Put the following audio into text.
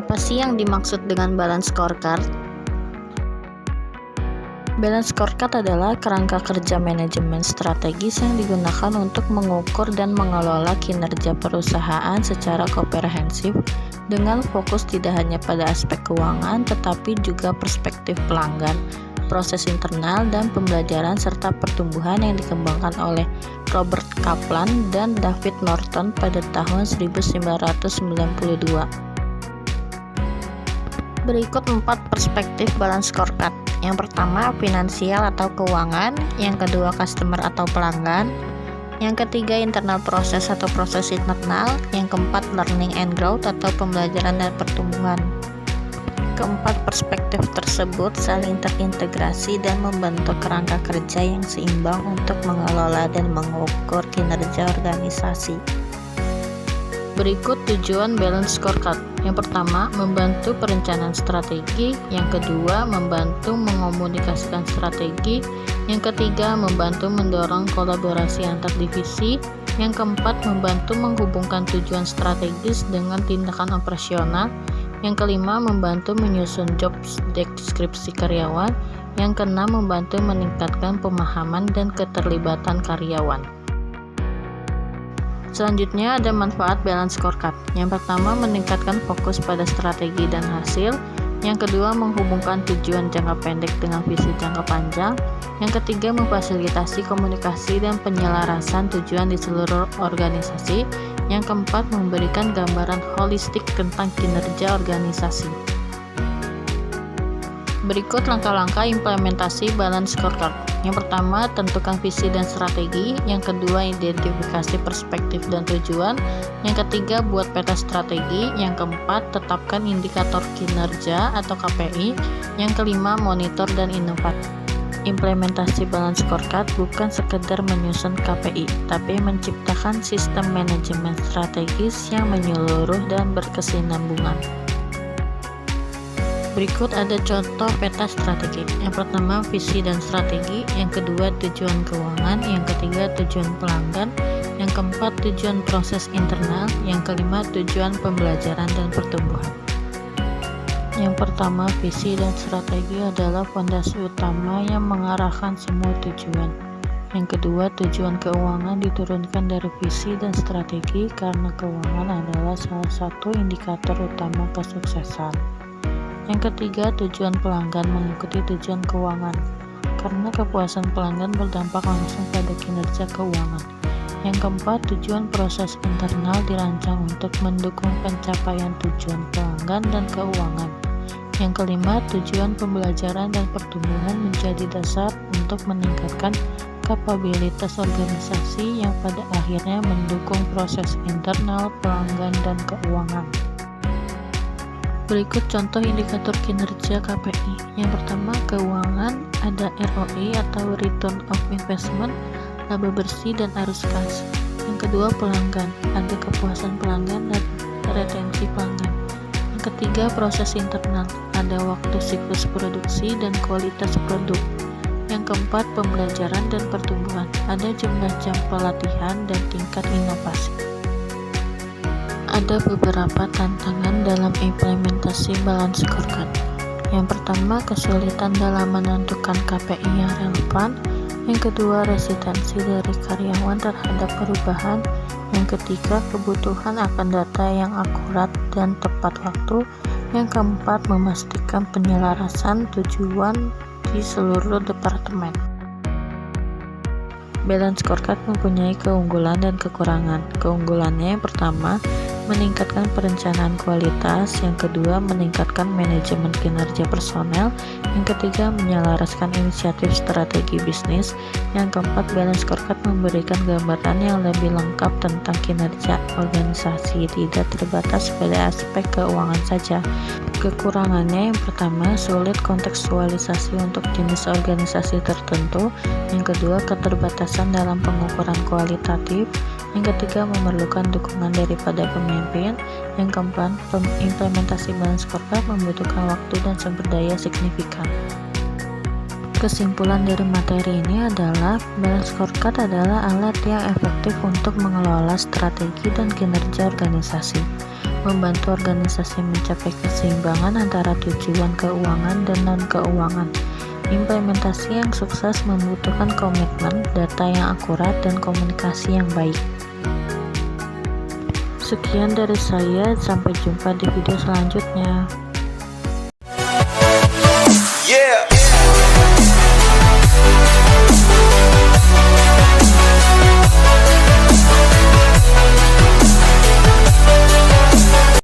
Apa sih yang dimaksud dengan balance scorecard? Balance scorecard adalah kerangka kerja manajemen strategis yang digunakan untuk mengukur dan mengelola kinerja perusahaan secara komprehensif dengan fokus tidak hanya pada aspek keuangan tetapi juga perspektif pelanggan, proses internal, dan pembelajaran serta pertumbuhan yang dikembangkan oleh Robert Kaplan dan David Norton pada tahun 1992. Berikut 4 perspektif balance scorecard. Yang pertama, finansial atau keuangan. Yang kedua, customer atau pelanggan. Yang ketiga, internal proses atau proses internal. Yang keempat, learning and growth atau pembelajaran dan pertumbuhan. Keempat perspektif tersebut saling terintegrasi dan membentuk kerangka kerja yang seimbang untuk mengelola dan mengukur kinerja organisasi. Berikut tujuan balance scorecard. Yang pertama, membantu perencanaan strategi. Yang kedua, membantu mengomunikasikan strategi. Yang ketiga, membantu mendorong kolaborasi antar divisi. Yang keempat, membantu menghubungkan tujuan strategis dengan tindakan operasional. Yang kelima, membantu menyusun job deskripsi karyawan. Yang keenam, membantu meningkatkan pemahaman dan keterlibatan karyawan. Selanjutnya ada manfaat balance scorecard. Yang pertama, meningkatkan fokus pada strategi dan hasil. Yang kedua, menghubungkan tujuan jangka pendek dengan visi jangka panjang. Yang ketiga, memfasilitasi komunikasi dan penyelarasan tujuan di seluruh organisasi. Yang keempat, memberikan gambaran holistik tentang kinerja organisasi. Berikut langkah-langkah implementasi balance scorecard. Yang pertama, tentukan visi dan strategi. Yang kedua, identifikasi perspektif dan tujuan. Yang ketiga, buat peta strategi. Yang keempat, tetapkan indikator kinerja atau KPI. Yang kelima, monitor dan inovasi. Implementasi balance scorecard bukan sekedar menyusun KPI, tapi menciptakan sistem manajemen strategis yang menyeluruh dan berkesinambungan. Berikut ada contoh peta strategi. Yang pertama, visi dan strategi. Yang kedua, tujuan keuangan. Yang ketiga, tujuan pelanggan. Yang keempat, tujuan proses internal. Yang kelima, tujuan pembelajaran dan pertumbuhan. Yang pertama, visi dan strategi adalah fondasi utama yang mengarahkan semua tujuan. Yang kedua, tujuan keuangan diturunkan dari visi dan strategi karena keuangan adalah salah satu indikator utama kesuksesan. Yang ketiga, tujuan pelanggan mengikuti tujuan keuangan, karena kepuasan pelanggan berdampak langsung pada kinerja keuangan. Yang keempat, tujuan proses internal dirancang untuk mendukung pencapaian tujuan pelanggan dan keuangan. Yang kelima, tujuan pembelajaran dan pertumbuhan menjadi dasar untuk meningkatkan kapabilitas organisasi yang pada akhirnya mendukung proses internal pelanggan dan keuangan. Berikut contoh indikator kinerja KPI. Yang pertama, keuangan, ada ROI atau Return of Investment, laba bersih dan arus kas. Yang kedua, pelanggan, ada kepuasan pelanggan dan retensi pelanggan. Yang ketiga, proses internal, ada waktu siklus produksi dan kualitas produk. Yang keempat, pembelajaran dan pertumbuhan, ada jumlah jam pelatihan dan tingkat inovasi. Ada beberapa tantangan dalam implementasi balance scorecard. Yang pertama, kesulitan dalam menentukan KPI yang relevan. Yang kedua, resistensi dari karyawan terhadap perubahan. Yang ketiga, kebutuhan akan data yang akurat dan tepat waktu. Yang keempat, memastikan penyelarasan tujuan di seluruh departemen. Balance scorecard mempunyai keunggulan dan kekurangan. Keunggulannya yang pertama, meningkatkan perencanaan kualitas. Yang kedua, meningkatkan manajemen kinerja personel. Yang ketiga, menyelaraskan inisiatif strategi bisnis. Yang keempat, balance scorecard memberikan gambaran yang lebih lengkap tentang kinerja organisasi, tidak terbatas pada aspek keuangan saja. Kekurangannya yang pertama, sulit kontekstualisasi untuk jenis organisasi tertentu. Yang kedua, keterbatasan dalam pengukuran kualitatif. Yang ketiga, memerlukan dukungan daripada pemimpin. Yang keempat, implementasi balance scorecard membutuhkan waktu dan sumber daya signifikan. Kesimpulan dari materi ini adalah balance scorecard adalah alat yang efektif untuk mengelola strategi dan kinerja organisasi, membantu organisasi mencapai keseimbangan antara tujuan keuangan dan non-keuangan. Implementasi yang sukses membutuhkan komitmen, data yang akurat, dan komunikasi yang baik. Sekian dari saya, sampai jumpa di video selanjutnya.